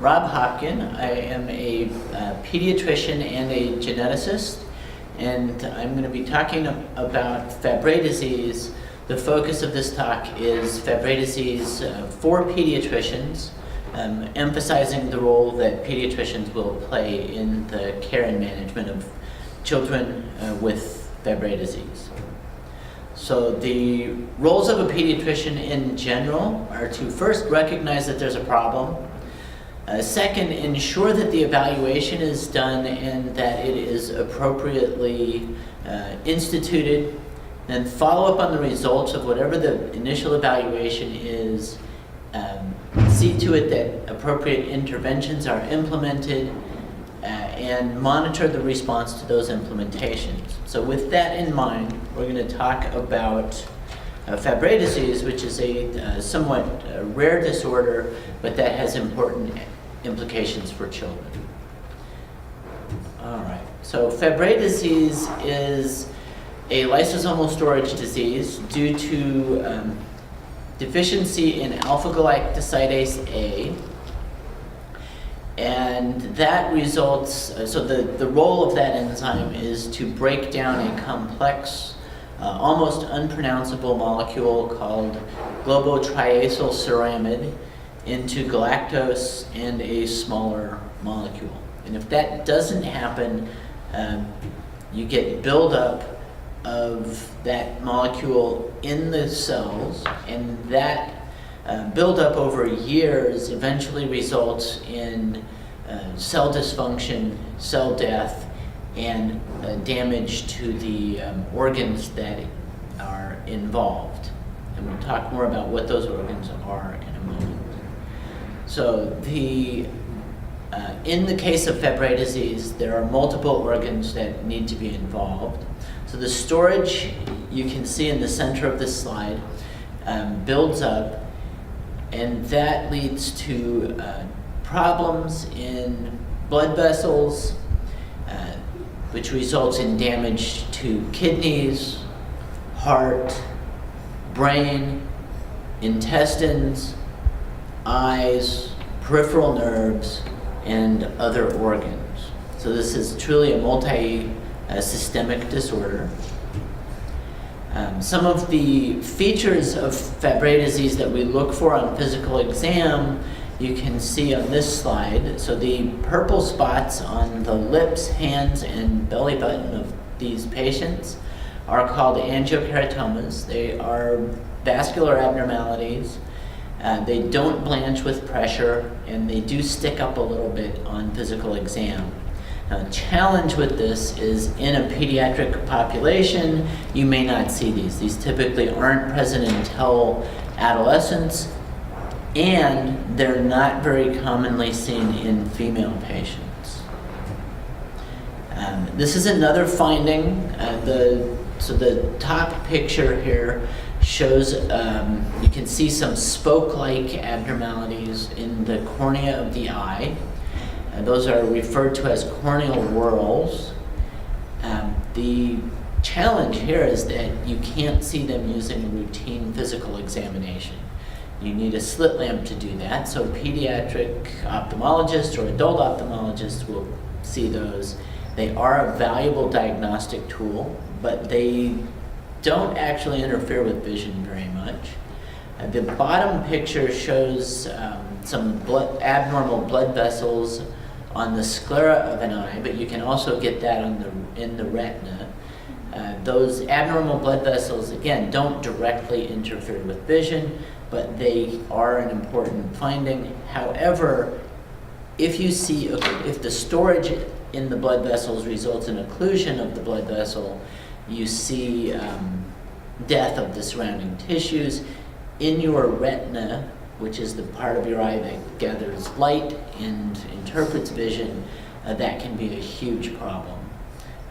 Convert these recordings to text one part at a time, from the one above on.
Rob Hopkin. I am a pediatrician and a geneticist, and I'm going to be talking about Fabry disease. The focus of this talk is Fabry disease for pediatricians, emphasizing the role that pediatricians will play in the care and management of children with Fabry disease. So the roles of a pediatrician in general are to first recognize that there's a problem, second, ensure that the evaluation is done and that it is appropriately instituted, then follow up on the results of whatever the initial evaluation is, see to it that appropriate interventions are implemented, and monitor the response to those implementations. So with that in mind, we're going to talk about Fabry disease, which is a somewhat rare disorder, but that has important implications for children. All right, so Fabry disease is a lysosomal storage disease due to deficiency in alpha-galactosidase A. And that results, so the role of that enzyme is to break down a complex, almost unpronounceable molecule called globotriacylceramide into galactose and a smaller molecule. And if that doesn't happen, you get buildup of that molecule in the cells, and that buildup over years eventually results in cell dysfunction, cell death, and damage to the organs that are involved. And we'll talk more about what those organs are in a moment. So in the case of Fabry disease, there are multiple organs that need to be involved. So the storage, you can see in the center of this slide, builds up, and that leads to problems in blood vessels, which results in damage to kidneys, heart, brain, intestines, eyes, peripheral nerves, and other organs. So this is truly a multi-systemic disorder. Some of the features of Fabry disease that we look for on physical exam, you can see on this slide. So the purple spots on the lips, hands, and belly button of these patients are called angiokeratomas. They are vascular abnormalities. They don't blanch with pressure, and they do stick up a little bit on physical exam. Now, the challenge with this is in a pediatric population, you may not see these. These typically aren't present until adolescence, and they're not very commonly seen in female patients. This is another finding. So the top picture here shows, you can see some spoke-like abnormalities in the cornea of the eye. Those are referred to as corneal whorls. The challenge here is that you can't see them using routine physical examination. You need a slit lamp to do that, so pediatric ophthalmologists or adult ophthalmologists will see those. They are a valuable diagnostic tool, but they don't actually interfere with vision very much. The bottom picture shows some abnormal blood vessels on the sclera of an eye, but you can also get that in the retina. Those abnormal blood vessels, again, don't directly interfere with vision, but they are an important finding. However, if the storage in the blood vessels results in occlusion of the blood vessel, you see death of the surrounding tissues. In your retina, which is the part of your eye that gathers light and interprets vision, that can be a huge problem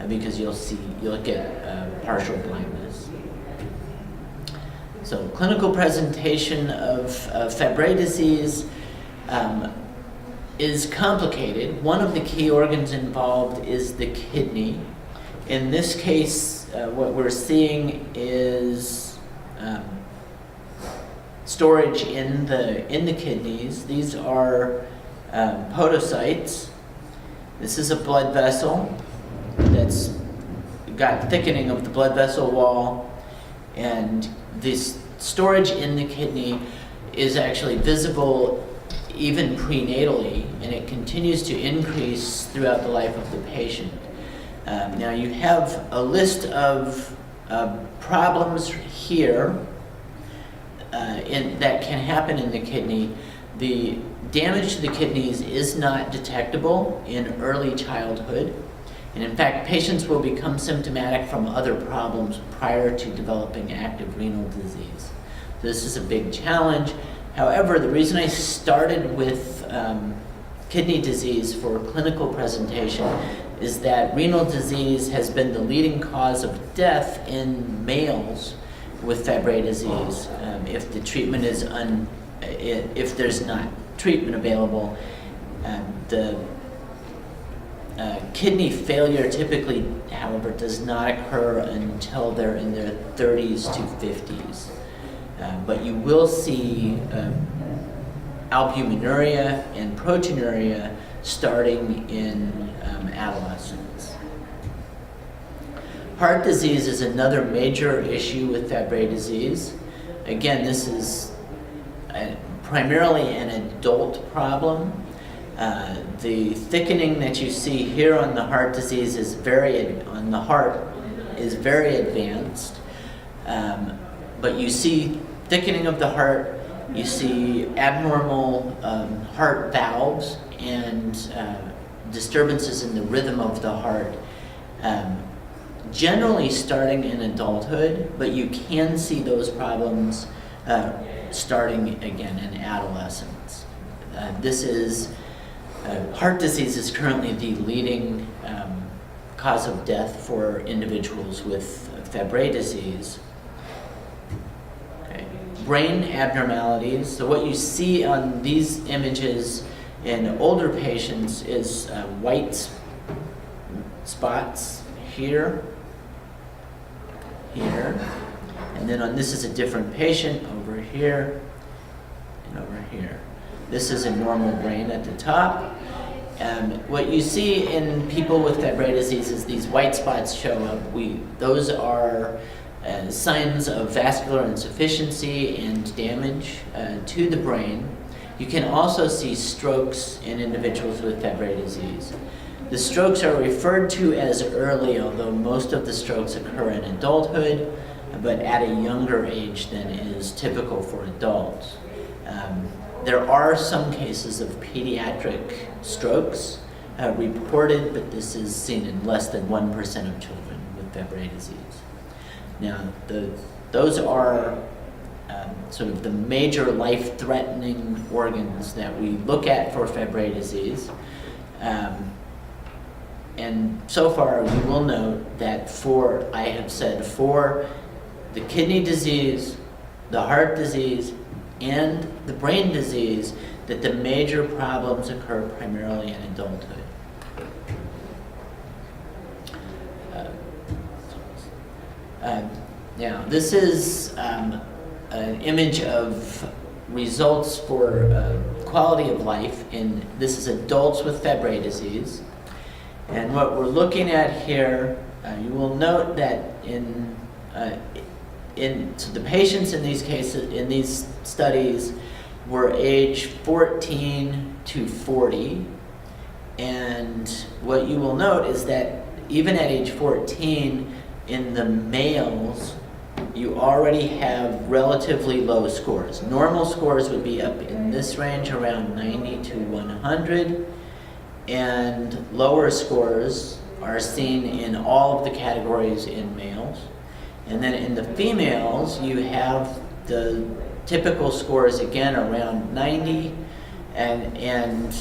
because you'll get partial blindness. So clinical presentation of Fabry disease is complicated. One of the key organs involved is the kidney. In this case, what we're seeing is storage in the kidneys. These are podocytes. This is a blood vessel that's got thickening of the blood vessel wall, and this storage in the kidney is actually visible even prenatally, and it continues to increase throughout the life of the patient. Now you have a list of problems here that can happen in the kidney. The damage to the kidneys is not detectable in early childhood, and in fact patients will become symptomatic from other problems prior to developing active renal disease. This is a big challenge. However, the reason I started with kidney disease for clinical presentation is that renal disease has been the leading cause of death in males with Fabry disease. If the treatment is if there's not treatment available, the kidney failure typically, however, does not occur until they're in their 30s to 50s. But you will see albuminuria and proteinuria starting in adolescence. Heart disease is another major issue with Fabry disease. Again, this is primarily an adult problem. The thickening that you see here on the heart disease is very advanced. But you see thickening of the heart, you see abnormal heart valves and disturbances in the rhythm of the heart, generally starting in adulthood, but you can see those problems starting again in adolescence. Heart disease is currently the leading cause of death for individuals with Fabry disease. Brain abnormalities. So what you see on these images in older patients is white spots here, and then this is a different patient over here and over here. This is a normal brain at the top. What you see in people with Fabry disease is these white spots show up. Those are signs of vascular insufficiency and damage to the brain. You can also see strokes in individuals with Fabry disease. The strokes are referred to as early, although most of the strokes occur in adulthood, but at a younger age than is typical for adults. There are some cases of pediatric strokes reported, but this is seen in less than 1% of children with Fabry disease. Now, those are sort of the major life-threatening organs that we look at for Fabry disease. And so far, you will note that for the kidney disease, the heart disease, and the brain disease, that the major problems occur primarily in adulthood. Now, this is an image of results for quality of life. This is adults with Fabry disease. And what we're looking at here, you will note that so the patients in these cases, in these studies, were age 14 to 40. And what you will note is that even at age 14, in the males, you already have relatively low scores. Normal scores would be up in this range, around 90 to 100, and lower scores are seen in all of the categories in males. And then in the females, you have the typical scores again around 90, and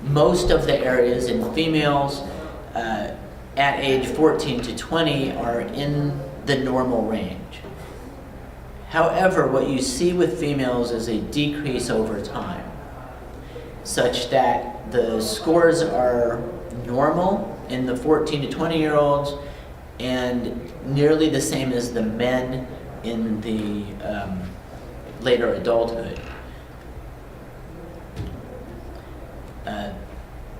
most of the areas in females at age 14 to 20 are in the normal range. However, what you see with females is a decrease over time, such that the scores are normal in the 14 to 20-year-olds and nearly the same as the men in the later adulthood.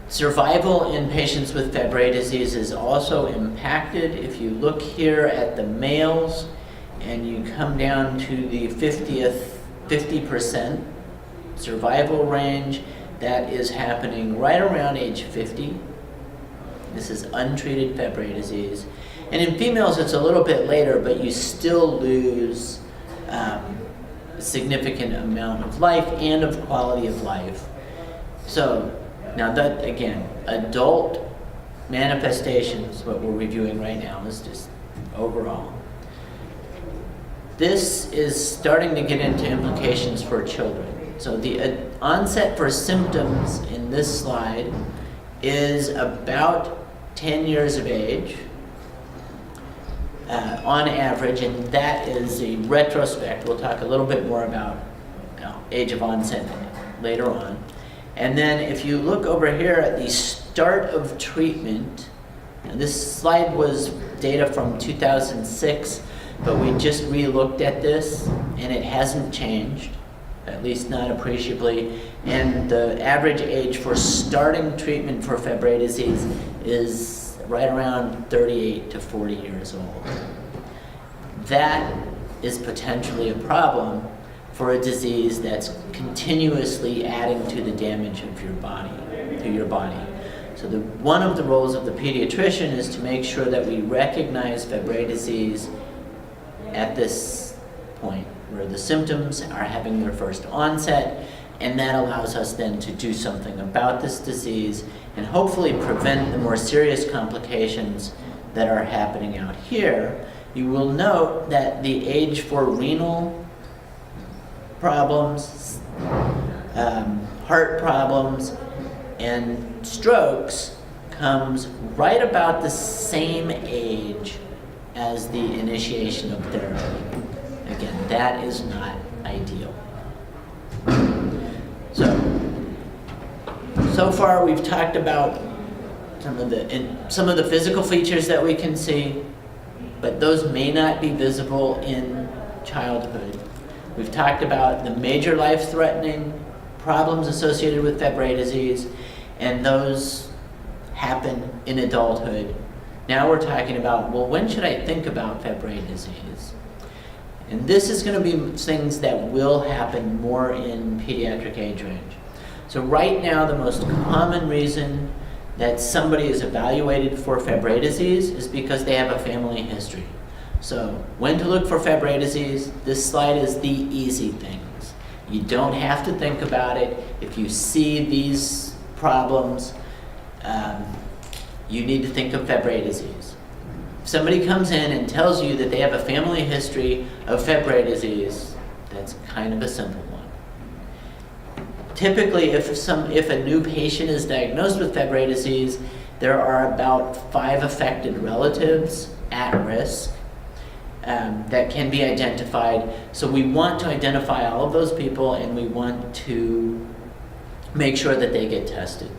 Survival in patients with Fabry disease is also impacted. If you look here at the males and you come down to the 50% survival range, that is happening right around age 50. This is untreated Fabry disease. And in females, it's a little bit later, but you still lose a significant amount of life and of quality of life. So, now that, again, adult manifestations, what we're reviewing right now is just overall. This is starting to get into implications for children. So the onset for symptoms in this slide is about 10 years of age on average, and that is a retrospect. We'll talk a little bit more about age of onset later on. And then if you look over here at the start of treatment, and this slide was data from 2006, but we just re-looked at this, and it hasn't changed, at least not appreciably. And the average age for starting treatment for Fabry disease is right around 38 to 40 years old. That is potentially a problem for a disease that's continuously adding to the damage of your body, to your body. So one of the roles of the pediatrician is to make sure that we recognize Fabry disease at this point, where the symptoms are having their first onset, and that allows us then to do something about this disease and hopefully prevent the more serious complications that are happening out here. You will note that the age for renal problems, heart problems, and strokes comes right about the same age as the initiation of therapy. Again, that is not ideal. So far we've talked about some of the physical features that we can see, but those may not be visible in childhood. We've talked about the major life-threatening problems associated with Fabry disease, and those happen in adulthood. Now we're talking about, well, when should I think about Fabry disease? And this is going to be things that will happen more in pediatric age range. So right now, the most common reason that somebody is evaluated for Fabry disease is because they have a family history. So when to look for Fabry disease, this slide is the easy things. You don't have to think about it. If you see these problems, you need to think of Fabry disease. If somebody comes in and tells you that they have a family history of Fabry disease, that's kind of a simple one. Typically, if a new patient is diagnosed with Fabry disease, there are about 5 affected relatives at risk that can be identified. So we want to identify all of those people, and we want to make sure that they get tested.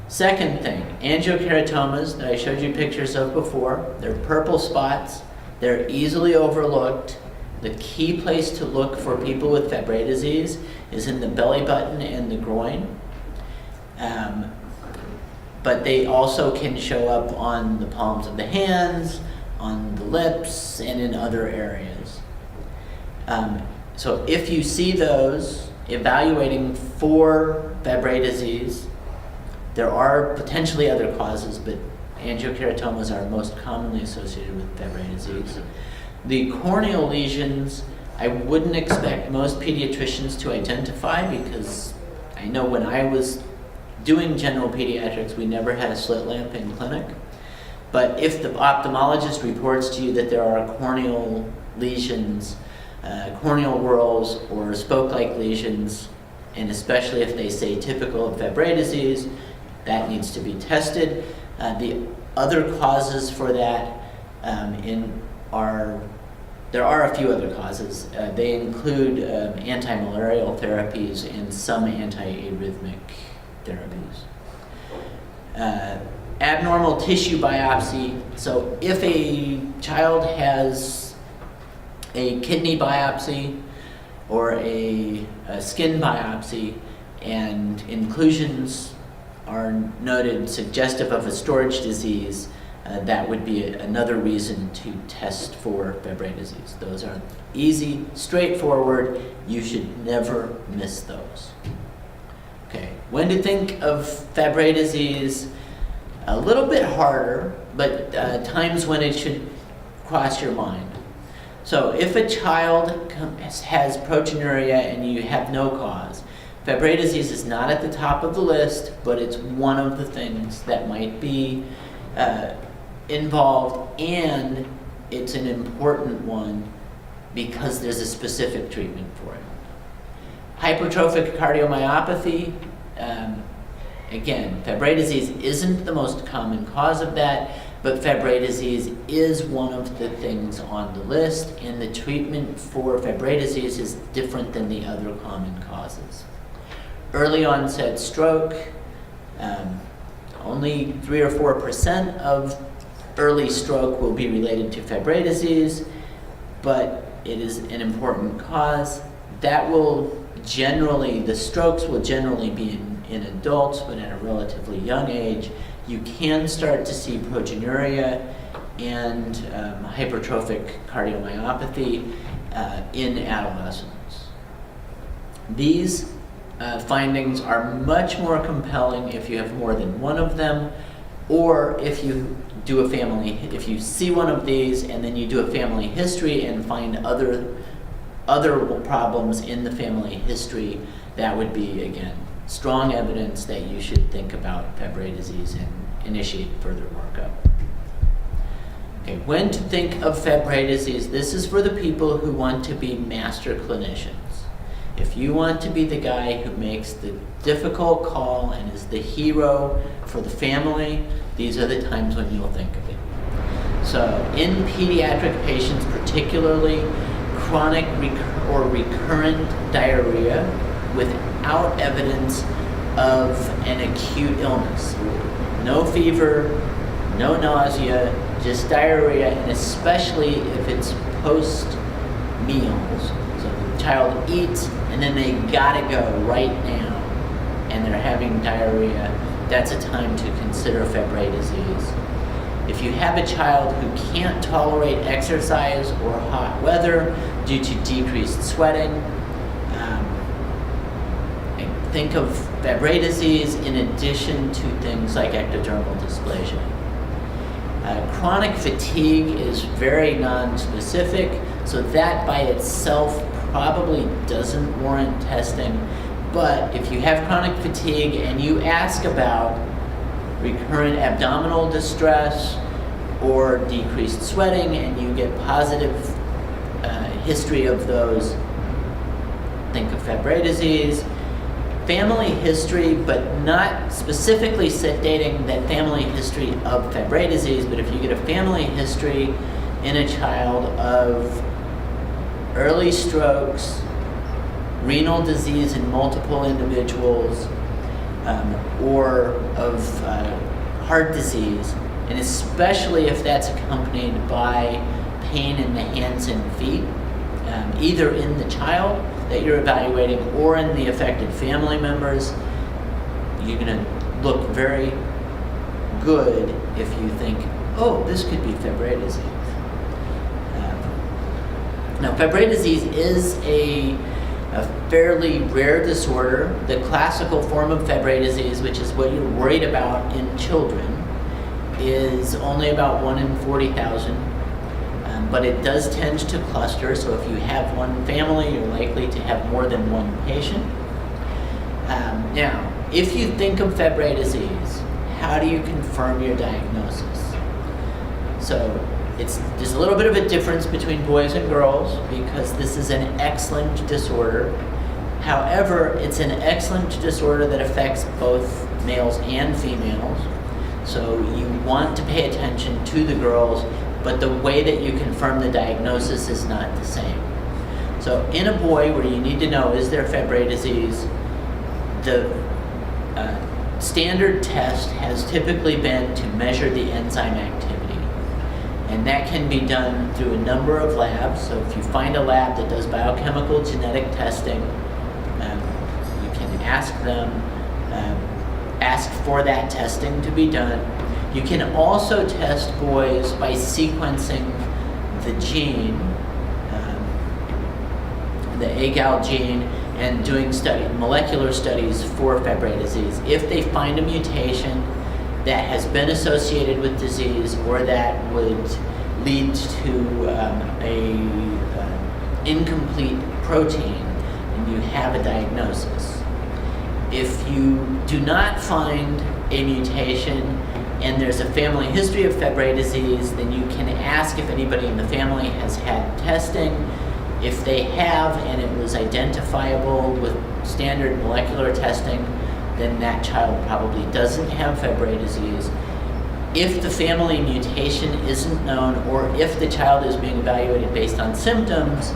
Second thing, angiokeratomas that I showed you pictures of before. They're purple spots. They're easily overlooked. The key place to look for people with Fabry disease is in the belly button and the groin. But they also can show up on the palms of the hands, on the lips, and in other areas. So if you see those, evaluating for Fabry disease, there are potentially other causes, but angiokeratomas are most commonly associated with Fabry disease. The corneal lesions, I wouldn't expect most pediatricians to identify, because I know when I was doing general pediatrics, we never had a slit lamp in clinic. But if the ophthalmologist reports to you that there are corneal lesions, corneal whorls or spoke-like lesions, and especially if they say typical of Fabry disease, that needs to be tested. The other causes for that there are a few other causes. They include anti-malarial therapies and some anti-arrhythmic therapies. Abnormal tissue biopsy. So if a child has a kidney biopsy or a skin biopsy, and inclusions are noted suggestive of a storage disease, that would be another reason to test for Fabry disease. Those are easy, straightforward. You should never miss those. Okay, when to think of Fabry disease? A little bit harder, but times when it should cross your mind. So if a child has proteinuria and you have no cause, Fabry disease is not at the top of the list, but it's one of the things that might be involved, and it's an important one because there's a specific treatment for it. Hypertrophic cardiomyopathy, again, Fabry disease isn't the most common cause of that, but Fabry disease is one of the things on the list, and the treatment for Fabry disease is different than the other common causes. Early onset stroke, only 3 or 4% of early stroke will be related to Fabry disease, but it is an important cause. That will generally, the strokes will generally be in adults, but at a relatively young age. You can start to see proteinuria and hypertrophic cardiomyopathy in adolescents. These findings are much more compelling if you have more than one of them, or if you do a family, if you see one of these and then you do a family history and find other problems in the family history, that would be, again, strong evidence that you should think about Fabry disease and initiate further workup. Okay, when to think of Fabry disease? This is for the people who want to be master clinicians. If you want to be the guy who makes the difficult call and is the hero for the family, these are the times when you'll think of it. So in pediatric patients particularly, chronic or recurrent diarrhea without evidence of an acute illness. No fever, no nausea, just diarrhea, and especially if it's post-meals. So the child eats and then they gotta go right now and they're having diarrhea, that's a time to consider Fabry disease. If you have a child who can't tolerate exercise or hot weather due to decreased sweating, think of Fabry disease in addition to things like ectodermal dysplasia. Chronic fatigue is very non-specific, so that by itself probably doesn't warrant testing. But if you have chronic fatigue and you ask about recurrent abdominal distress or decreased sweating and you get positive history of those, think of Fabry disease. Family history, but not specifically dating that family history of Fabry disease, but if you get a family history in a child of early strokes, renal disease in multiple individuals, or of heart disease, and especially if that's accompanied by pain in the hands and feet, either in the child that you're evaluating or in the affected family members, you're going to look very good if you think, oh, this could be Fabry disease. Now, Fabry disease is a fairly rare disorder. The classical form of Fabry disease, which is what you're worried about in children, is only about 1 in 40,000. But it does tend to cluster, so if you have one family, you're likely to have more than one patient. Now, if you think of Fabry disease, how do you confirm your diagnosis? So there's a little bit of a difference between boys and girls because this is an X-linked disorder. However, it's an X-linked disorder that affects both males and females. So you want to pay attention to the girls, but the way that you confirm the diagnosis is not the same. So in a boy where you need to know, is there Fabry disease, the standard test has typically been to measure the enzyme activity. And that can be done through a number of labs. So if you find a lab that does biochemical genetic testing, you can ask them, ask for that testing to be done. You can also test boys by sequencing the gene, the AGAL gene, and doing molecular studies for Fabry disease. If they find a mutation that has been associated with disease or that would lead to a incomplete protein, and you have a diagnosis. If you do not find a mutation and there's a family history of Fabry disease, then you can ask if anybody in the family has had testing. If they have and it was identifiable with standard molecular testing, then that child probably doesn't have Fabry disease. If the family mutation isn't known, or if the child is being evaluated based on symptoms,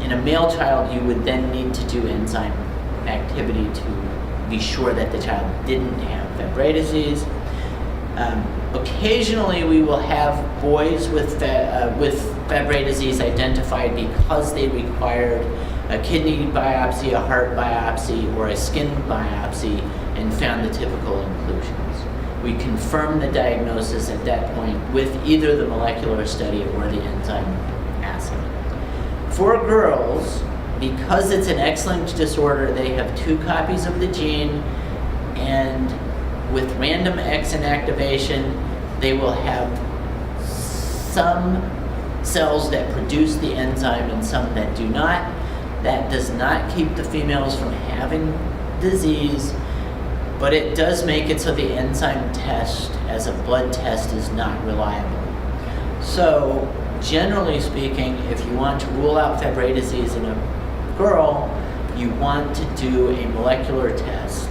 in a male child, you would then need to do enzyme activity to be sure that the child didn't have Fabry disease. Occasionally, we will have boys with Fabry disease identified because they required a kidney biopsy, a heart biopsy, or a skin biopsy, and found the typical inclusions. We confirm the diagnosis at that point with either the molecular study or the enzyme assay. For girls, because it's an X-linked disorder, they have 2 copies of the gene, and with random X inactivation, they will have some cells that produce the enzyme and some that do not. That does not keep the females from having disease, but it does make it so the enzyme test as a blood test is not reliable. So, generally speaking, if you want to rule out Fabry disease in a girl, you want to do a molecular test.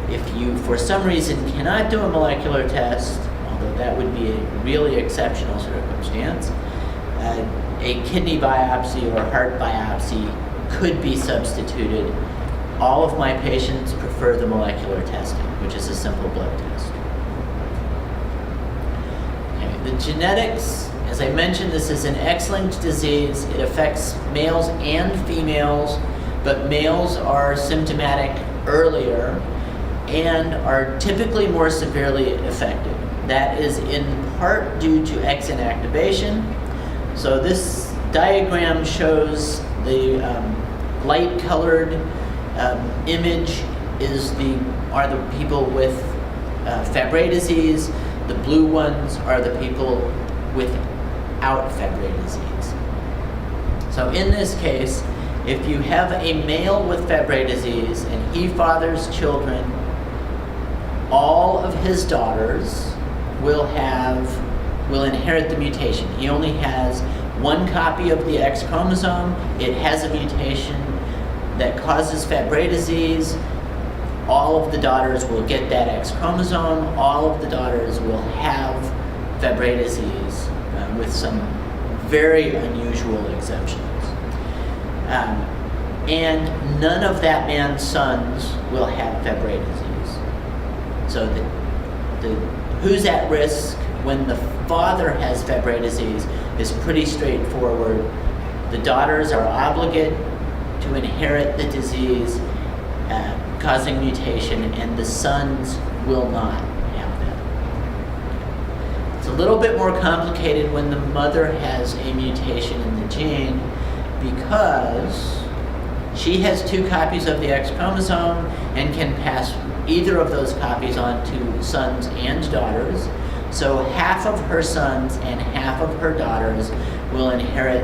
If you, for some reason, cannot do a molecular test, although that would be a really exceptional circumstance, a kidney biopsy or heart biopsy could be substituted. All of my patients prefer the molecular testing, which is a simple blood test. Okay, the genetics, as I mentioned, this is an X-linked disease. It affects males and females, but males are symptomatic earlier and are typically more severely affected. That is in part due to X inactivation. So this diagram shows the light-colored image are the people with Fabry disease. The blue ones are the people without Fabry disease. So in this case, if you have a male with Fabry disease and he fathers children, all of his daughters will inherit the mutation. He only has 1 copy of the X chromosome. It has a mutation that causes Fabry disease. All of the daughters will get that X chromosome. All of the daughters will have Fabry disease, with some very unusual exceptions. And none of that man's sons will have Fabry disease. So who's at risk when the father has Fabry disease is pretty straightforward. The daughters are obligate to inherit the disease causing mutation, and the sons will not have that. It's a little bit more complicated when the mother has a mutation in the gene because she has 2 copies of the X chromosome and can pass either of those copies on to sons and daughters. So half of her sons and half of her daughters will inherit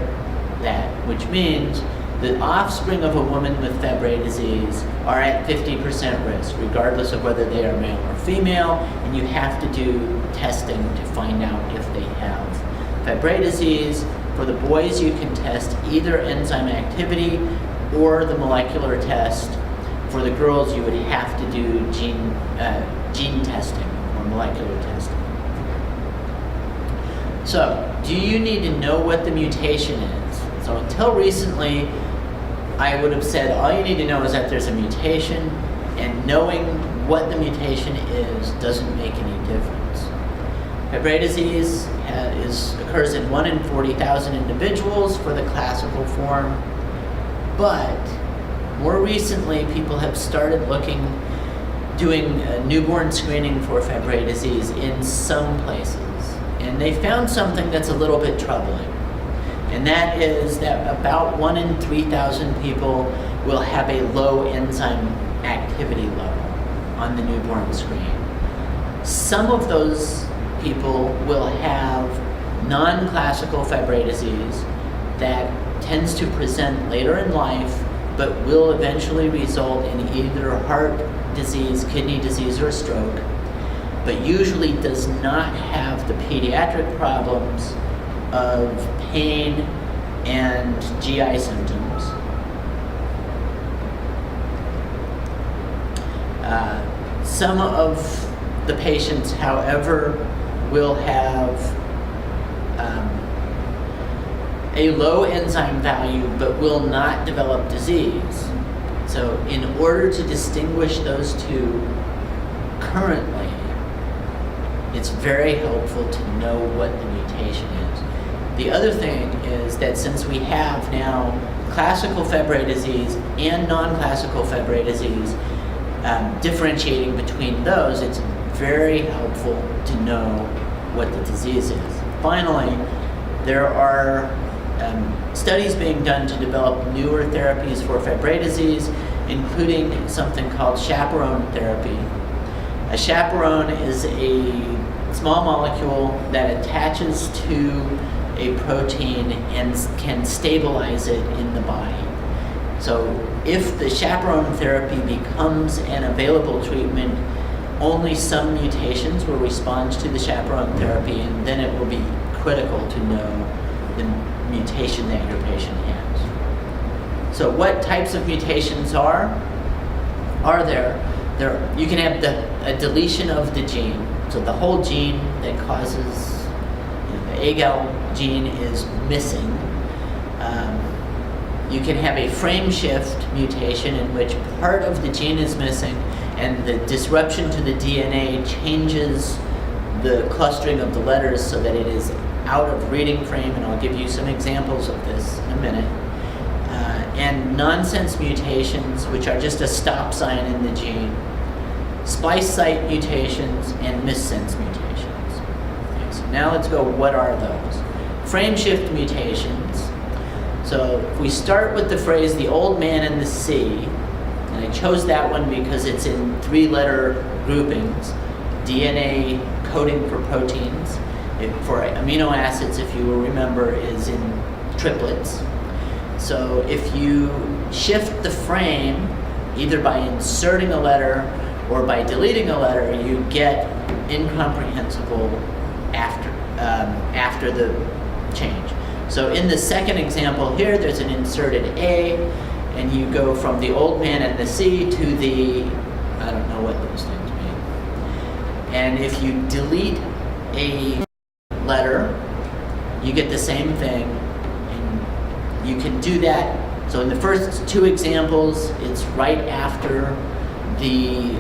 that, which means the offspring of a woman with Fabry disease are at 50% risk, regardless of whether they are male or female, and you have to do testing to find out if they have Fabry disease. For the boys, you can test either enzyme activity or the molecular test. For the girls, you would have to do gene testing or molecular testing. So, do you need to know what the mutation is? So until recently, I would have said all you need to know is that there's a mutation, and knowing what the mutation is doesn't make any difference. Fabry disease occurs in 1 in 40,000 individuals for the classical form, but More recently, people have started doing newborn screening for Fabry disease in some places. And they found something that's a little bit troubling. And that is that about 1 in 3,000 people will have a low enzyme activity level on the newborn screen. Some of those people will have non-classical Fabry disease that tends to present later in life, but will eventually result in either heart disease, kidney disease, or stroke, but usually does not have the pediatric problems of pain and GI symptoms. Some of the patients, however, will have a low enzyme value but will not develop disease. So in order to distinguish those two currently, it's very helpful to know what the mutation is. The other thing is that since we have now classical Fabry disease and non-classical Fabry disease, differentiating between those, it's very helpful to know what the disease is. Finally, there are studies being done to develop newer therapies for Fabry disease, including something called chaperone therapy. A chaperone is a small molecule that attaches to a protein and can stabilize it in the body. So if the chaperone therapy becomes an available treatment, only some mutations will respond to the chaperone therapy, and then it will be critical to know the mutation that your patient has. So what types of mutations are there? You can have a deletion of the gene. So the whole gene that causes, the AGAL gene is missing. You can have a frame shift mutation in which part of the gene is missing and the disruption to the DNA changes the clustering of the letters so that it is out of reading frame, and I'll give you some examples of this in a minute. And nonsense mutations, which are just a stop sign in the gene, splice site mutations, and missense mutations. Okay, so now let's go, what are those? Frame shift mutations. So if we start with the phrase, the old man in the sea, and I chose that one because it's in 3-letter groupings, DNA coding for proteins. For amino acids, if you will remember, is in triplets. So if you shift the frame, either by inserting a letter or by deleting a letter, you get incomprehensible after the change. So in the second example here, there's an inserted A, and you go from the old man and the sea to the, I don't know what those things mean. And if you delete a letter, you get the same thing, and you can do that. So in the first 2 examples, it's right after the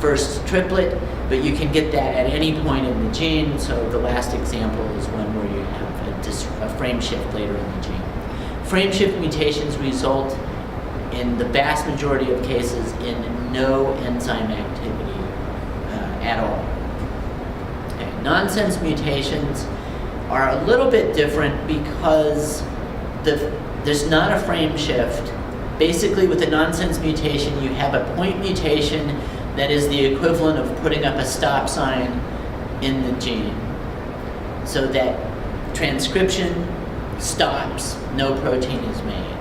first triplet, but you can get that at any point in the gene. So the last example is one where you have a frame shift later in the gene. Frame shift mutations result in the vast majority of cases in no enzyme activity at all. Okay. Nonsense mutations are a little bit different because there's not a frame shift. Basically, with a nonsense mutation, you have a point mutation that is the equivalent of putting up a stop sign in the gene, so that transcription stops, no protein is made.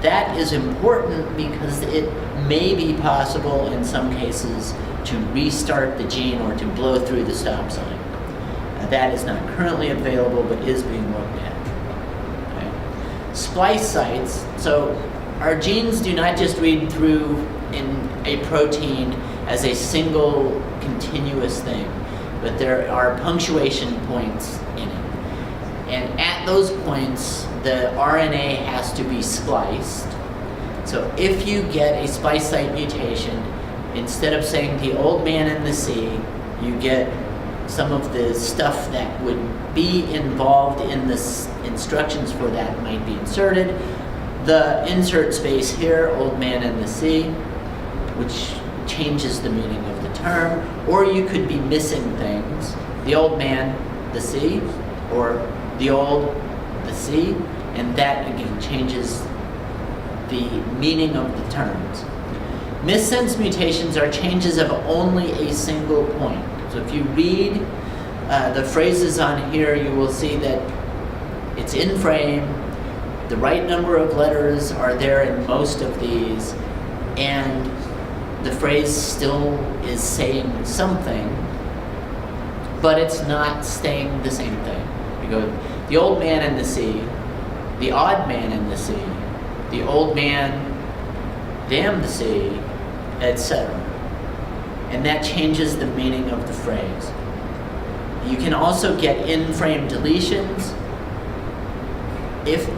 That is important because it may be possible in some cases to restart the gene or to blow through the stop sign. That is not currently available, but is being looked at. Okay. Splice sites. So our genes do not just read through in a protein as a single continuous thing, but there are punctuation points in it. And at those points, the RNA has to be spliced. So if you get a splice site mutation, instead of saying the old man in the sea, you get some of the stuff that would be involved in the instructions for that might be inserted, the insert space here, old man in the sea, which changes the meaning of the term, or you could be missing things. The old man, the sea, or the old, the sea, and that again changes the meaning of the terms. Missense mutations are changes of only a single point. So if you read the phrases on here, you will see that it's in frame, the right number of letters are there in most of these, and the phrase still is saying something, but it's not saying the same thing. You go, the old man in the sea, the odd man in the sea, the old man, damn the sea, etc. And that changes the meaning of the phrase. You can also get in-frame deletions. If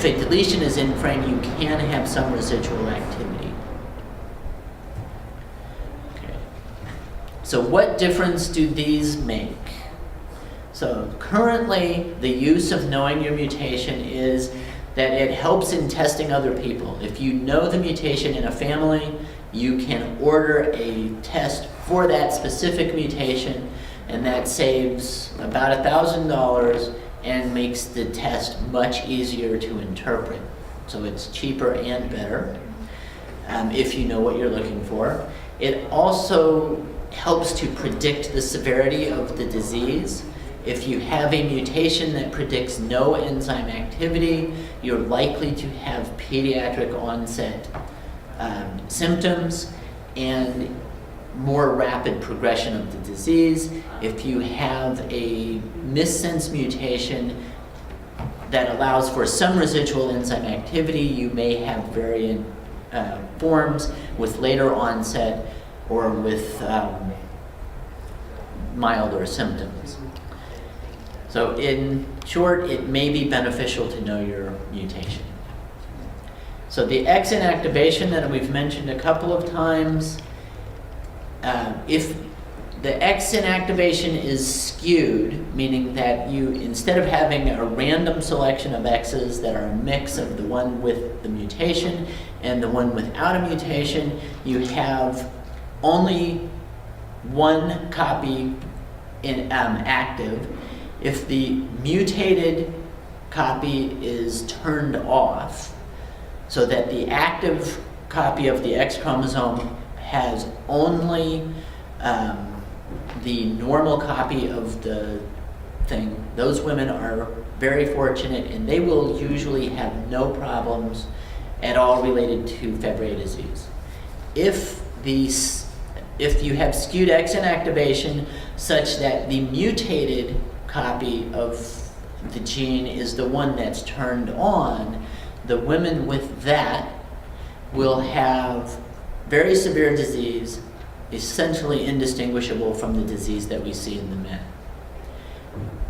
a deletion is in frame, you can have some residual activity. Okay. So what difference do these make? So currently, the use of knowing your mutation is that it helps in testing other people. If you know the mutation in a family, you can order a test for that specific mutation, and that saves about $1,000 and makes the test much easier to interpret. So it's cheaper and better if you know what you're looking for. It also helps to predict the severity of the disease. If you have a mutation that predicts no enzyme activity, you're likely to have pediatric onset symptoms and more rapid progression of the disease. If you have a missense mutation that allows for some residual enzyme activity, you may have variant forms with later onset or with milder symptoms. So in short, it may be beneficial to know your mutation. So the X inactivation that we've mentioned a couple of times, if the X inactivation is skewed, meaning that you, instead of having a random selection of X's that are a mix of the one with the mutation and the one without a mutation, you have only one copy active. If the mutated copy is turned off, so that the active copy of the X chromosome has only the normal copy of the thing, those women are very fortunate, and they will usually have no problems at all related to Fabry disease. If you have skewed X inactivation such that the mutated copy of the gene is the one that's turned on, the women with that will have very severe disease, essentially indistinguishable from the disease that we see in the men.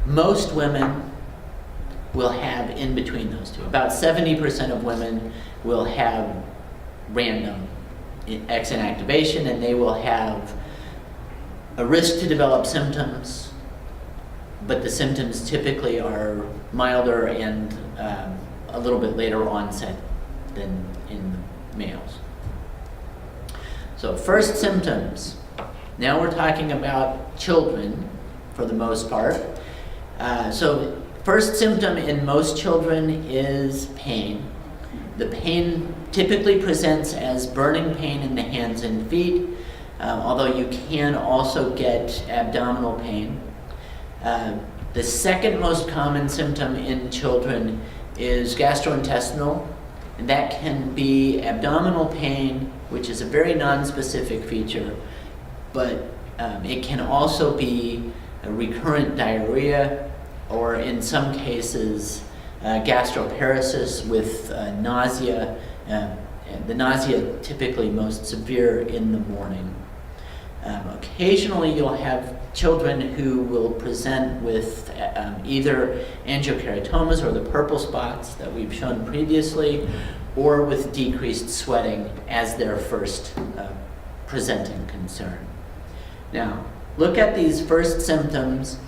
Most women will have in between those two. About 70% of women will have random X inactivation, and they will have a risk to develop symptoms, but the symptoms typically are milder and a little bit later onset than in males. So first symptoms. Now we're talking about children for the most part. So first symptom in most children is pain. The pain typically presents as burning pain in the hands and feet, although you can also get abdominal pain. The second most common symptom in children is gastrointestinal, and that can be abdominal pain, which is a very nonspecific feature, but it can also be a recurrent diarrhea, or in some cases gastroparesis with nausea, and the nausea typically most severe in the morning. Occasionally you'll have children who will present with either angiokeratomas or the purple spots that we've shown previously, or with decreased sweating as their first presenting concern. Now, look at these first symptoms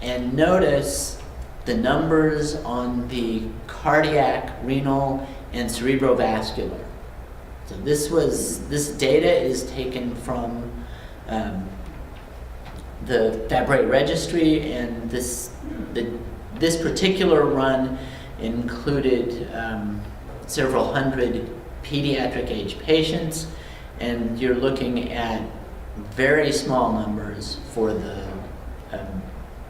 and notice the numbers on the cardiac, renal, and cerebrovascular. So this data is taken from the Fabry registry, and this particular run included several hundred pediatric age patients, and you're looking at very small numbers for the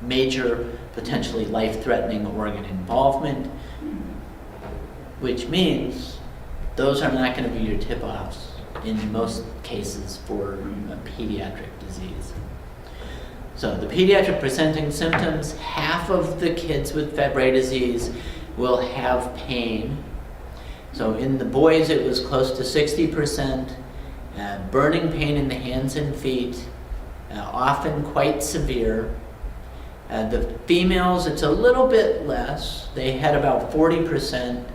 major, potentially life-threatening organ involvement, which means those are not going to be your tip-offs in most cases for a pediatric disease. So the pediatric presenting symptoms, half of the kids with Fabry disease will have pain. So in the boys it was close to 60%, burning pain in the hands and feet, often quite severe. The females, it's a little bit less. They had about 40%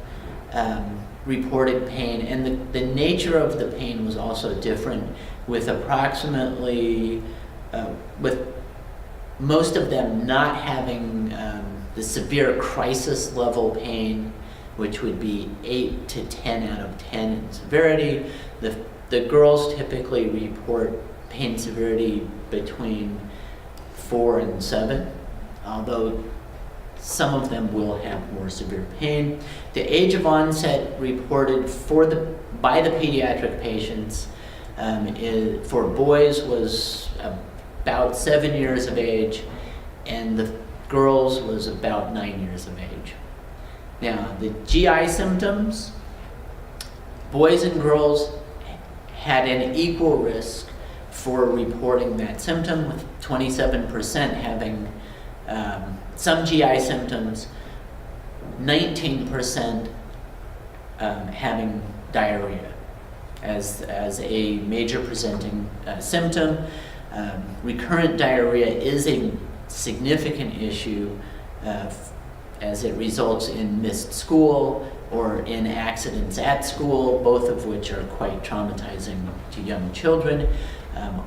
reported pain, and the nature of the pain was also different, with approximately, with most of them not having the severe crisis level pain, which would be 8 to 10 out of 10 in severity. The girls typically report pain severity between 4 and 7, although some of them will have more severe pain. The age of onset reported by the pediatric patients for boys was about 7 years of age, and the girls was about 9 years of age. Now, the GI symptoms, boys and girls had an equal risk for reporting that symptom, with 27% having some GI symptoms, 19% having diarrhea as a major presenting symptom. Recurrent diarrhea is a significant issue as it results in missed school or in accidents at school, both of which are quite traumatizing to young children.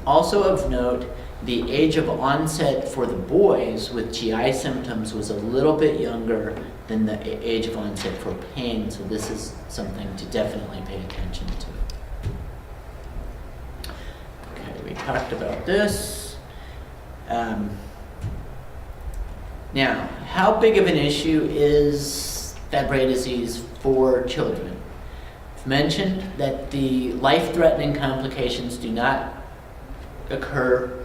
Also of note, the age of onset for the boys with GI symptoms was a little bit younger than the age of onset for pain, so this is something to definitely pay attention to. Okay, we talked about this. Now, how big of an issue is Fabry disease for children? I've mentioned that the life-threatening complications do not occur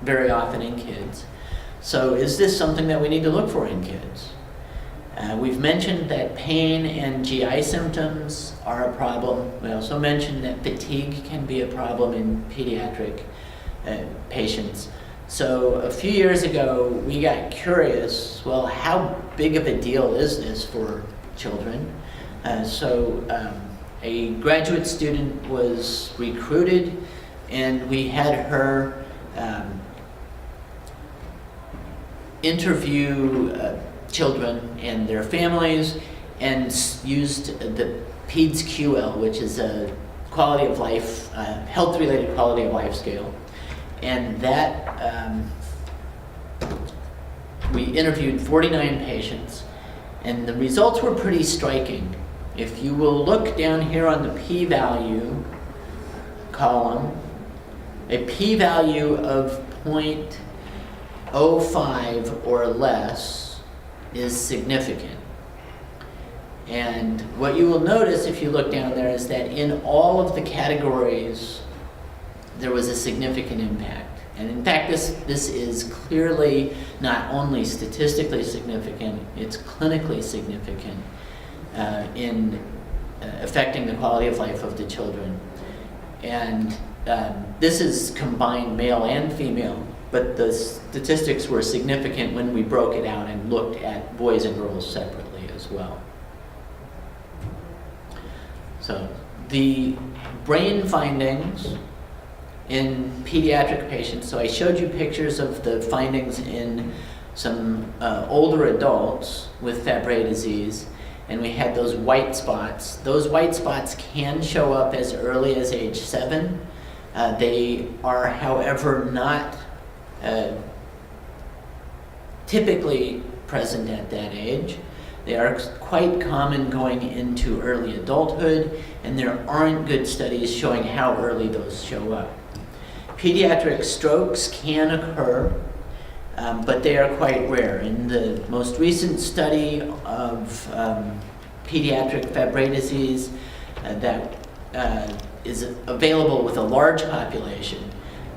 very often in kids. So is this something that we need to look for in kids? We've mentioned that pain and GI symptoms are a problem. We also mentioned that fatigue can be a problem in pediatric patients. So a few years ago, we got curious, well, how big of a deal is this for children? So a graduate student was recruited, and we had her interview children and their families, and used the PEDS QL, which is a quality of life, health-related quality of life scale. And that, we interviewed 49 patients, and the results were pretty striking. If you will look down here on the p-value column, a p-value of 0.05 or less is significant. And what you will notice if you look down there is that in all of the categories, there was a significant impact. And in fact, this is clearly not only statistically significant, it's clinically significant in affecting the quality of life of the children. And this is combined male and female, but the statistics were significant when we broke it out and looked at boys and girls separately as well. So the brain findings in pediatric patients, so I showed you pictures of the findings in some older adults with Fabry disease, and we had those white spots. Those white spots can show up as early as age 7. They are, however, not typically present at that age. They are quite common going into early adulthood, and there aren't good studies showing how early those show up. Pediatric strokes can occur, but they are quite rare. In the most recent study of pediatric Fabry disease that is available with a large population,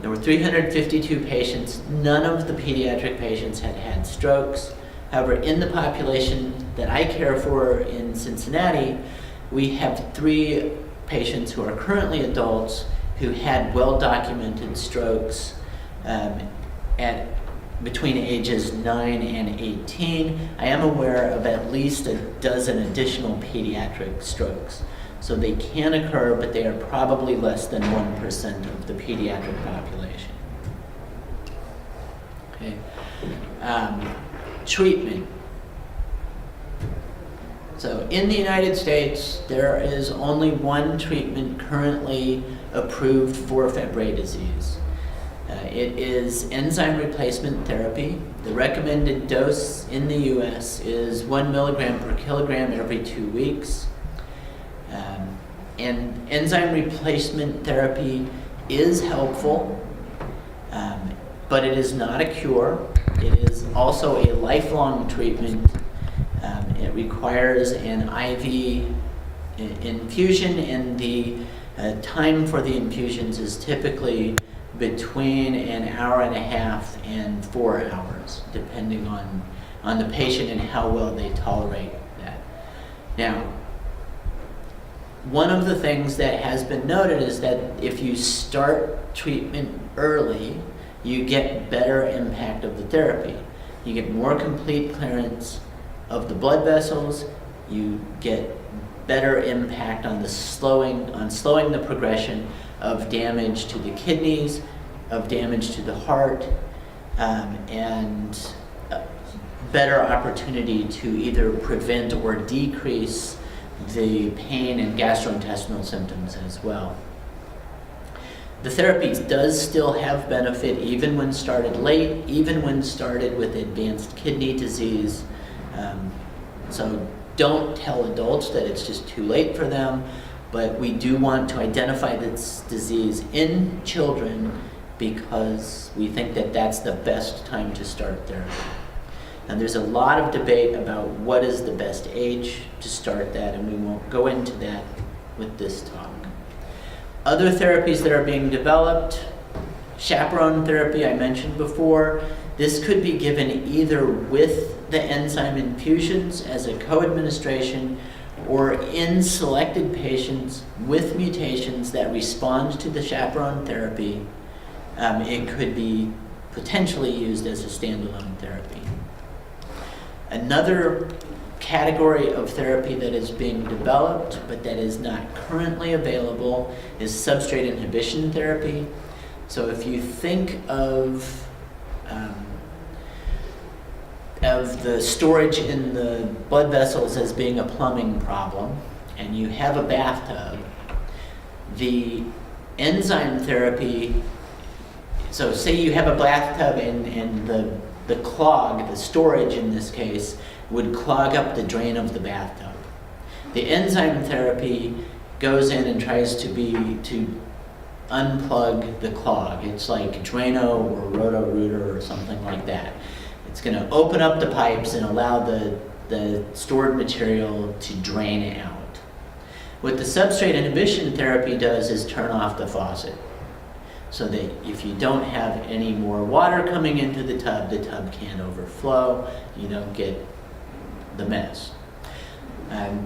there were 352 patients. None of the pediatric patients had had strokes. However, in the population that I care for in Cincinnati, we have 3 patients who are currently adults who had well-documented strokes at between ages 9 and 18. I am aware of at least a dozen additional pediatric strokes. So they can occur, but they are probably less than 1% of the pediatric population. Okay. Treatment. So in the United States, there is only one treatment currently approved for Fabry disease. It is enzyme replacement therapy. The recommended dose in the US is 1 milligram per kilogram every 2 weeks. And enzyme replacement therapy is helpful, but it is not a cure. It is also a lifelong treatment. It requires an IV infusion, and the time for the infusions is typically between an hour and a half and 4 hours, depending on the patient and how well they tolerate that. Now, one of the things that has been noted is that if you start treatment early, you get better impact of the therapy. You get more complete clearance of the blood vessels, you get better impact on slowing the progression of damage to the kidneys, of damage to the heart, and better opportunity to either prevent or decrease the pain and gastrointestinal symptoms as well. The therapy does still have benefit even when started late, even when started with advanced kidney disease. So don't tell adults that it's just too late for them, but we do want to identify this disease in children because we think that that's the best time to start therapy. And there's a lot of debate about what is the best age to start that, and we won't go into that with this talk. Other therapies that are being developed, chaperone therapy I mentioned before. This could be given either with the enzyme infusions as a co-administration or in selected patients with mutations that respond to the chaperone therapy. It could be potentially used as a standalone therapy. Another category of therapy that is being developed but that is not currently available is substrate inhibition therapy. So if you think of the storage in the blood vessels as being a plumbing problem, and you have a bathtub, the enzyme therapy, so say you have a bathtub and the clog, the storage in this case, would clog up the drain of the bathtub. The enzyme therapy goes in and tries to unplug the clog. It's like Drano or Roto-Rooter or something like that. It's going to open up the pipes and allow the stored material to drain out. What the substrate inhibition therapy does is turn off the faucet, so that if you don't have any more water coming into the tub can't overflow, you don't get the mess.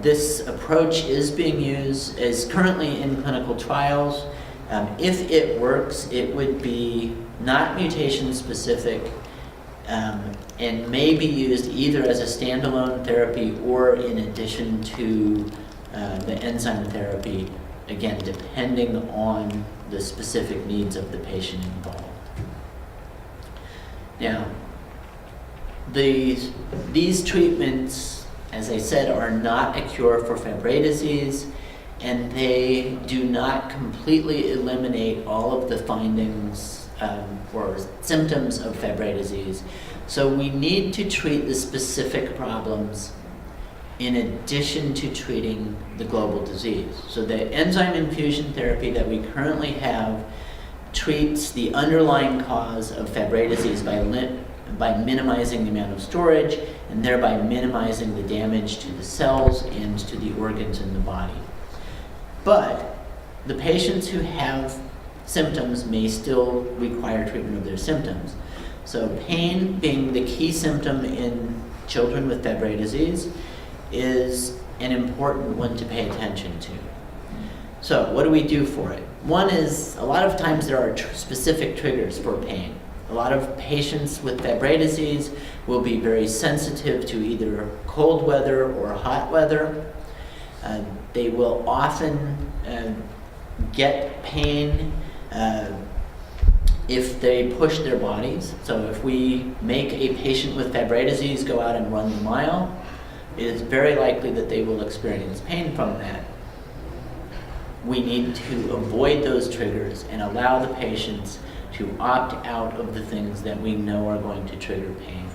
This approach is being used, is currently in clinical trials. If it works, it would be not mutation specific, and may be used either as a standalone therapy or in addition to the enzyme therapy, again, depending on the specific needs of the patient involved. Now, these treatments, as I said, are not a cure for Fabry disease, and they do not completely eliminate all of the findings or symptoms of Fabry disease. So we need to treat the specific problems in addition to treating the global disease. So the enzyme infusion therapy that we currently have treats the underlying cause of Fabry disease by minimizing the amount of storage and thereby minimizing the damage to the cells and to the organs in the body. But the patients who have symptoms may still require treatment of their symptoms. So pain being the key symptom in children with Fabry disease is an important one to pay attention to. So what do we do for it? One is, a lot of times there are specific triggers for pain. A lot of patients with Fabry disease will be very sensitive to either cold weather or hot weather. They will often get pain if they push their bodies. So if we make a patient with Fabry disease go out and run the mile, it is very likely that they will experience pain from that. We need to avoid those triggers and allow the patients to opt out of the things that we know are going to trigger pain.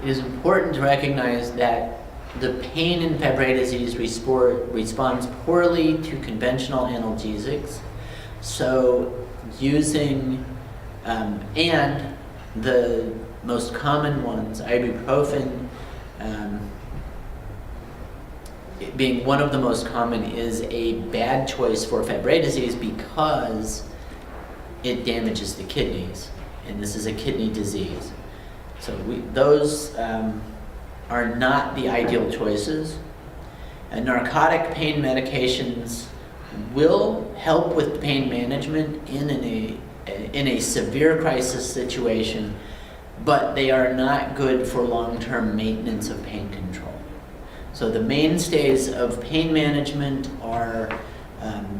It is important to recognize that the pain in Fabry disease responds poorly to conventional analgesics. So using, and the most common ones, ibuprofen, being one of the most common, is a bad choice for Fabry disease because it damages the kidneys, and this is a kidney disease. So those are not the ideal choices. And narcotic pain medications will help with pain management in a severe crisis situation, but they are not good for long-term maintenance of pain control. So the mainstays of pain management are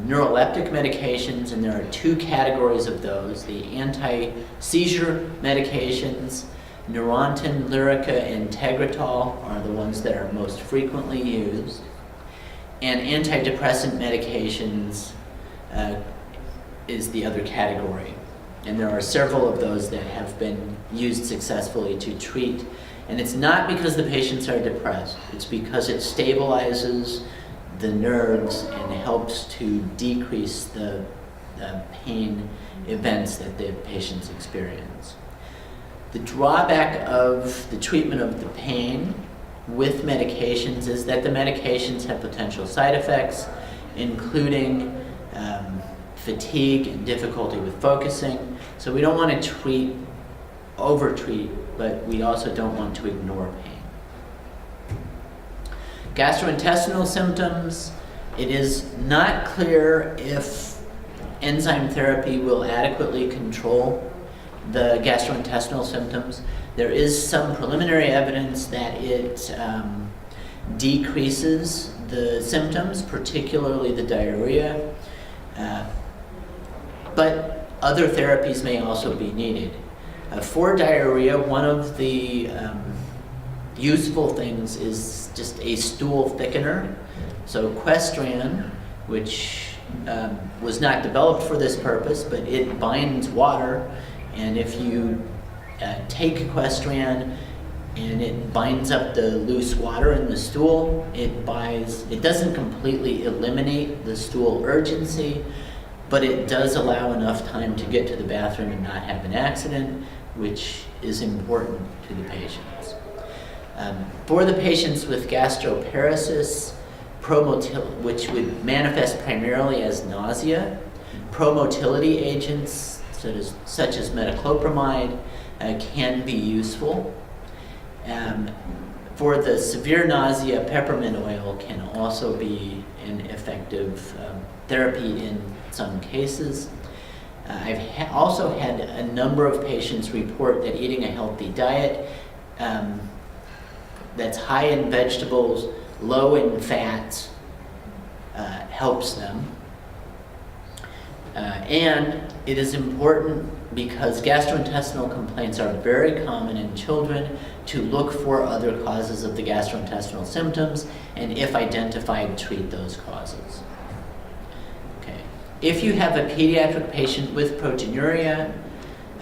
neuroleptic medications, and there are two categories of those: the anti-seizure medications, Neurontin, Lyrica, and Tegretol are the ones that are most frequently used, and antidepressant medications is the other category. And there are several of those that have been used successfully to treat. And it's not because the patients are depressed, it's because it stabilizes the nerves and helps to decrease the pain events that the patients experience. The drawback of the treatment of the pain with medications is that the medications have potential side effects, including fatigue and difficulty with focusing. So we don't want to over-treat, but we also don't want to ignore pain. Gastrointestinal symptoms, it is not clear if enzyme therapy will adequately control the gastrointestinal symptoms. There is some preliminary evidence that it decreases the symptoms, particularly the diarrhea, but other therapies may also be needed. For diarrhea, one of the useful things is just a stool thickener. So Questran, which was not developed for this purpose, but it binds water, and if you take Questran and it binds up the loose water in the stool, it doesn't completely eliminate the stool urgency, but it does allow enough time to get to the bathroom and not have an accident, which is important to the patients. For the patients with gastroparesis, which would manifest primarily as nausea, promotility agents such as metoclopramide can be useful. For the severe nausea, peppermint oil can also be an effective therapy in some cases. I've also had a number of patients report that eating a healthy diet that's high in vegetables, low in fats, helps them. And it is important, because gastrointestinal complaints are very common in children, to look for other causes of the gastrointestinal symptoms, and if identified, treat those causes. Okay. If you have a pediatric patient with proteinuria,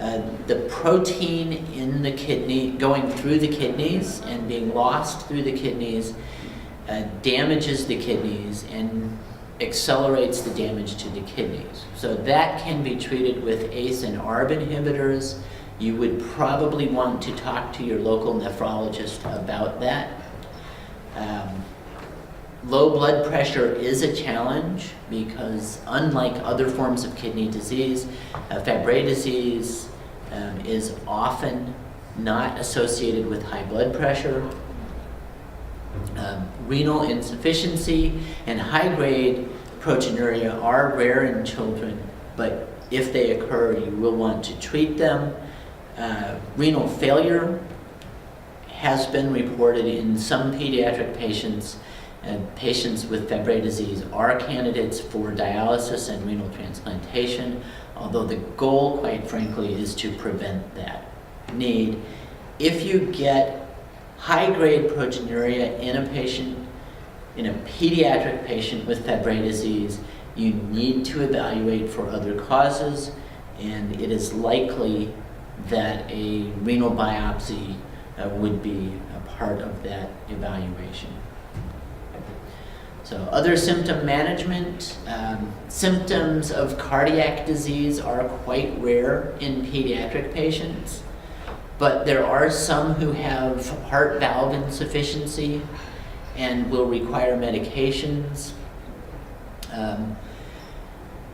The protein in the kidney, going through the kidneys and being lost through the kidneys, damages the kidneys and accelerates the damage to the kidneys. So that can be treated with ACE and ARB inhibitors. You would probably want to talk to your local nephrologist about that. Low blood pressure is a challenge because unlike other forms of kidney disease, Fabry disease is often not associated with high blood pressure. Renal insufficiency and high-grade proteinuria are rare in children, but if they occur, you will want to treat them. Renal failure has been reported in some pediatric patients, and patients with Fabry disease are candidates for dialysis and renal transplantation, although the goal, quite frankly, is to prevent that need. If you get high-grade proteinuria in a patient, in a pediatric patient with Fabry disease, you need to evaluate for other causes, and it is likely that a renal biopsy would be a part of that evaluation. So other symptom management, symptoms of cardiac disease are quite rare in pediatric patients, but there are some who have heart valve insufficiency and will require medications.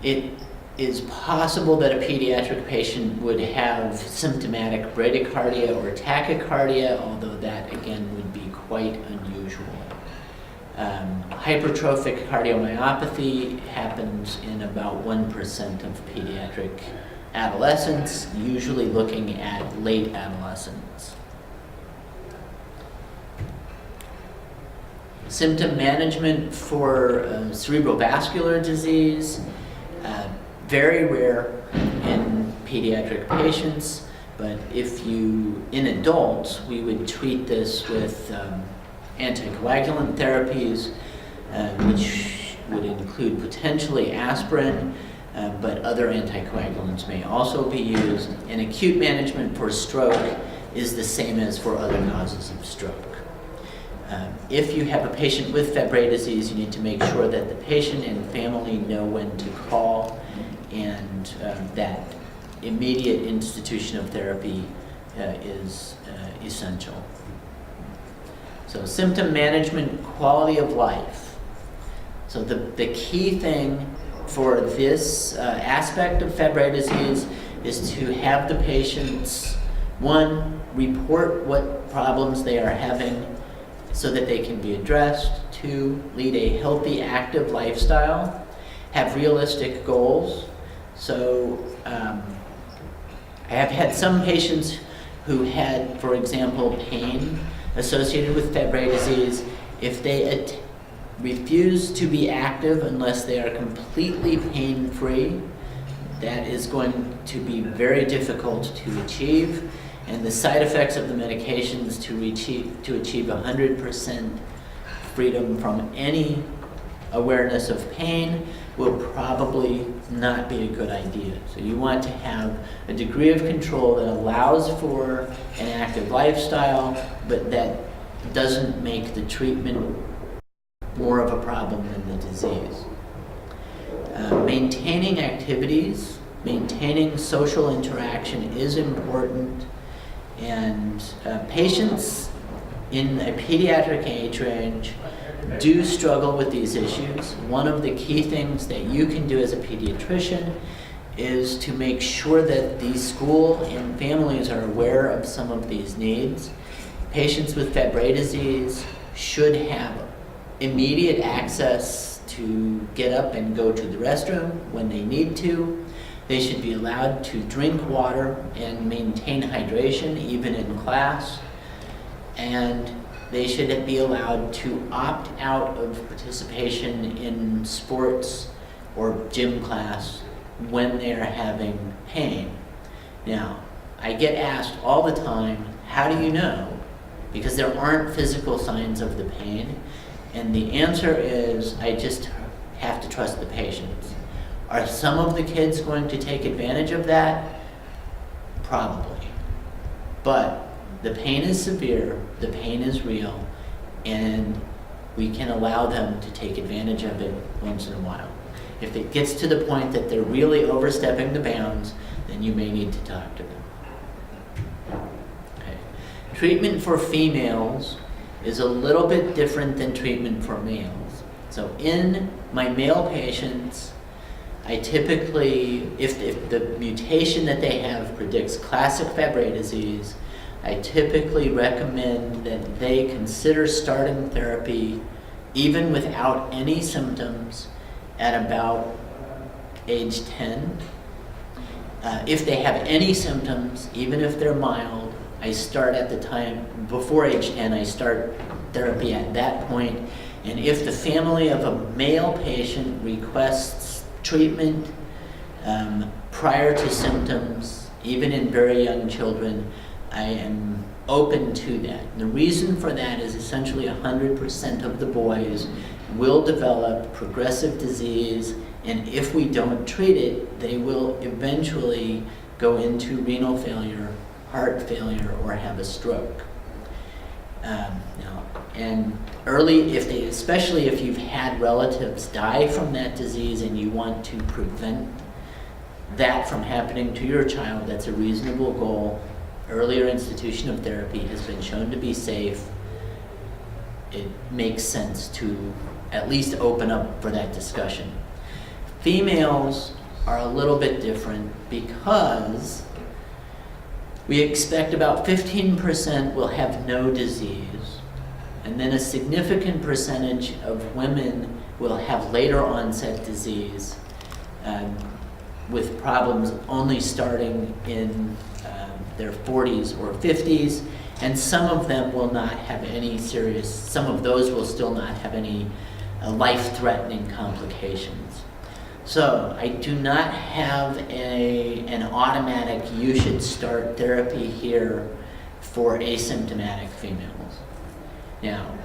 It is possible that a pediatric patient would have symptomatic bradycardia or tachycardia, although that again would be quite unusual. Hypertrophic cardiomyopathy happens in about 1% of pediatric adolescents, usually looking at late adolescence. Symptom management for cerebrovascular disease, very rare in pediatric patients, but in adults, we would treat this with anticoagulant therapies, which would include potentially aspirin, but other anticoagulants may also be used. And acute management for stroke is the same as for other causes of stroke. If you have a patient with Fabry disease, you need to make sure that the patient and family know when to call, and that immediate institution of therapy is essential. So symptom management, quality of life. So the key thing for this aspect of Fabry disease is to have the patients, one, report what problems they are having so that they can be addressed. Two, lead a healthy, active lifestyle. Have realistic goals. So I have had some patients who had, for example, pain associated with Fabry disease. If they refuse to be active unless they are completely pain-free, that is going to be very difficult to achieve. And the side effects of the medications to achieve 100% freedom from any awareness of pain will probably not be a good idea. So you want to have a degree of control that allows for an active lifestyle, but that doesn't make the treatment more of a problem than the disease. Maintaining activities, maintaining social interaction is important, and patients in a pediatric age range do struggle with these issues. One of the key things that you can do as a pediatrician is to make sure that the school and families are aware of some of these needs. Patients with Fabry disease should have immediate access to get up and go to the restroom when they need to. They should be allowed to drink water and maintain hydration even in class. And they should be allowed to opt out of participation in sports or gym class when they are having pain. Now, I get asked all the time, how do you know? Because there aren't physical signs of the pain. And the answer is, I just have to trust the patients. Are some of the kids going to take advantage of that? Probably. But the pain is severe, the pain is real, and we can allow them to take advantage of it once in a while. If it gets to the point that they're really overstepping the bounds, then you may need to talk to them. Okay. Treatment for females is a little bit different than treatment for males. So in my male patients, I typically, if the mutation that they have predicts classic Fabry disease, I typically recommend that they consider starting therapy even without any symptoms at about age 10. If they have any symptoms, even if they're mild, I start at the time, before age 10, I start therapy at that point. And if the family of a male patient requests treatment prior to symptoms, even in very young children, I am open to that. And the reason for that is essentially 100% of the boys will develop progressive disease, and if we don't treat it, they will eventually go into renal failure, heart failure, or have a stroke. And early, especially if you've had relatives die from that disease and you want to prevent that from happening to your child, that's a reasonable goal. Earlier institution of therapy has been shown to be safe. It makes sense to at least open up for that discussion. Females are a little bit different because we expect about 15% will have no disease, and then a significant percentage of women will have later onset disease with problems only starting in their 40s or 50s, and some of them will not have any serious, some of those will still not have any life-threatening complications. So I do not have an automatic, you should start therapy here for asymptomatic females. Now,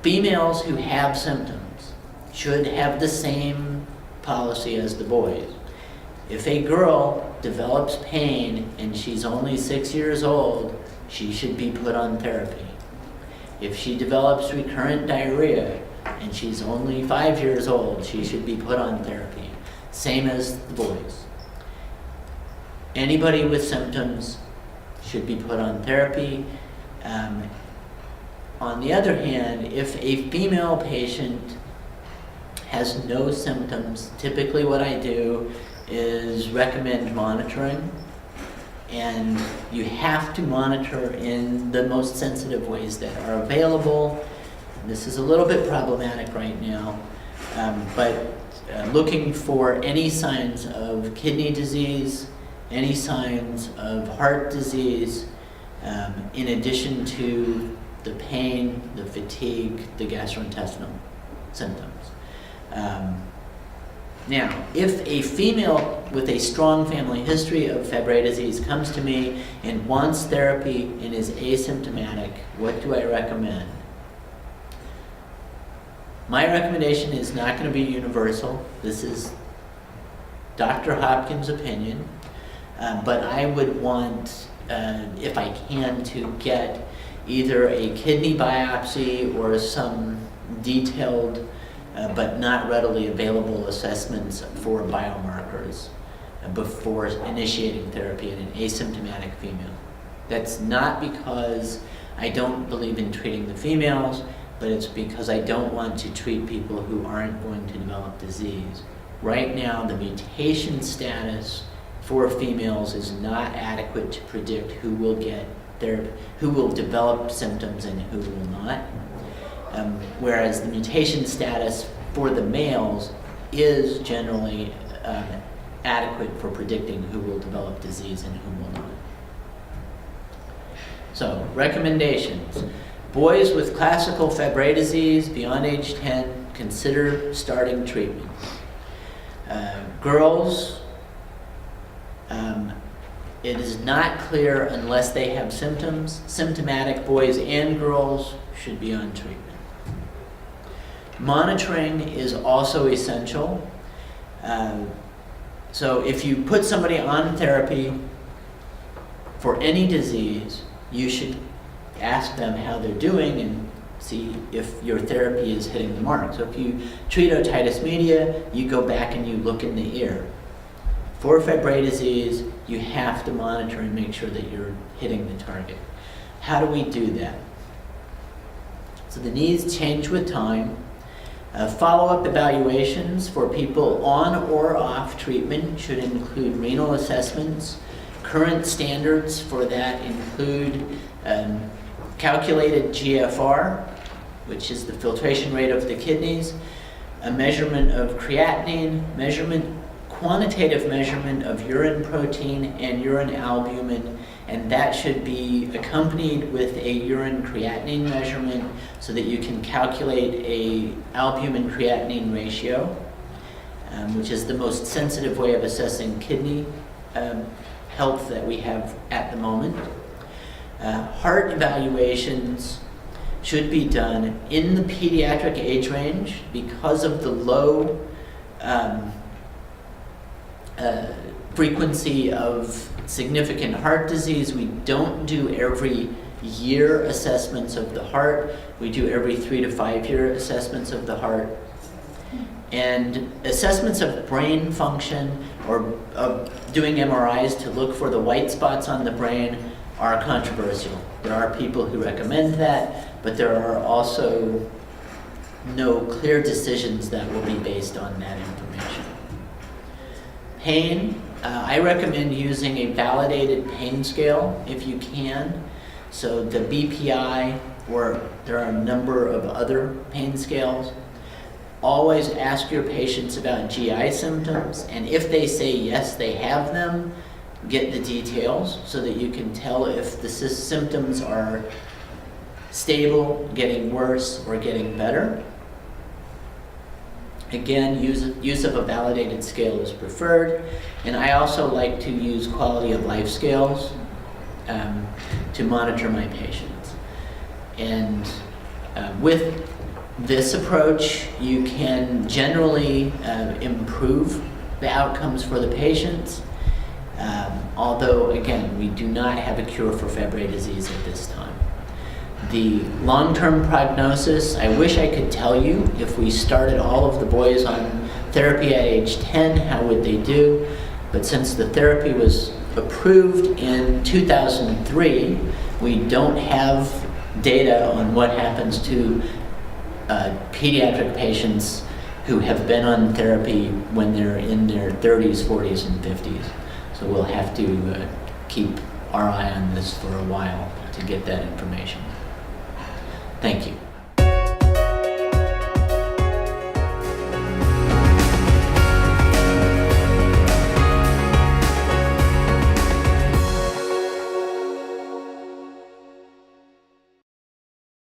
females who have symptoms should have the same policy as the boys. If a girl develops pain and she's only 6 years old, she should be put on therapy. If she develops recurrent diarrhea and she's only 5 years old, she should be put on therapy. Same as the boys. Anybody with symptoms should be put on therapy. On the other hand, if a female patient has no symptoms, typically what I do is recommend monitoring, and you have to monitor in the most sensitive ways that are available. This is a little bit problematic right now, but looking for any signs of kidney disease, any signs of heart disease, in addition to the pain, the fatigue, the gastrointestinal symptoms. Now, if a female with a strong family history of Fabry disease comes to me and wants therapy and is asymptomatic, what do I recommend? My recommendation is not going to be universal. This is Dr. Hopkins' opinion, but I would want, if I can, to get either a kidney biopsy or some detailed but not readily available assessments for biomarkers before initiating therapy in an asymptomatic female. That's not because I don't believe in treating the females, but it's because I don't want to treat people who aren't going to develop disease. Right now, the mutation status for females is not adequate to predict who will get therapy, who will develop symptoms and who will not. Whereas the mutation status for the males is generally adequate for predicting who will develop disease and who will not. So, recommendations. Boys with classical Fabry disease beyond age 10, consider starting treatment. Girls, it is not clear unless they have symptoms. Symptomatic boys and girls should be on treatment. Monitoring is also essential. So if you put somebody on therapy for any disease, you should ask them how they're doing and see if your therapy is hitting the mark. So if you treat otitis media, you go back and you look in the ear. For Fabry disease, you have to monitor and make sure that you're hitting the target. How do we do that? So the needs change with time. Follow-up evaluations for people on or off treatment should include renal assessments. Current standards for that include calculated GFR, which is the filtration rate of the kidneys, a measurement of creatinine, quantitative measurement of urine protein and urine albumin, and that should be accompanied with a urine creatinine measurement so that you can calculate a albumin creatinine ratio, which is the most sensitive way of assessing kidney health that we have at the moment. Heart evaluations should be done in the pediatric age range because of the low frequency of significant heart disease. We don't do every year assessments of the heart. We do every 3 to 5 year assessments of the heart. And assessments of brain function or of doing MRIs to look for the white spots on the brain are controversial. There are people who recommend that, but there are also no clear decisions that will be based on that information. Pain, I recommend using a validated pain scale if you can. So the BPI, or there are a number of other pain scales. Always ask your patients about GI symptoms, and if they say yes, they have them, get the details so that you can tell if the symptoms are stable, getting worse, or getting better. Again, use of a validated scale is preferred, and I also like to use quality of life scales to monitor my patients. And with this approach, you can generally improve the outcomes for the patients, although, again, we do not have a cure for Fabry disease at this time. The long-term prognosis, I wish I could tell you if we started all of the boys on therapy at age 10, how would they do? But since the therapy was approved in 2003, we don't have data on what happens to pediatric patients who have been on therapy when they're in their 30s, 40s, and 50s. So we'll have to keep our eye on this for a while to get that information. Thank you.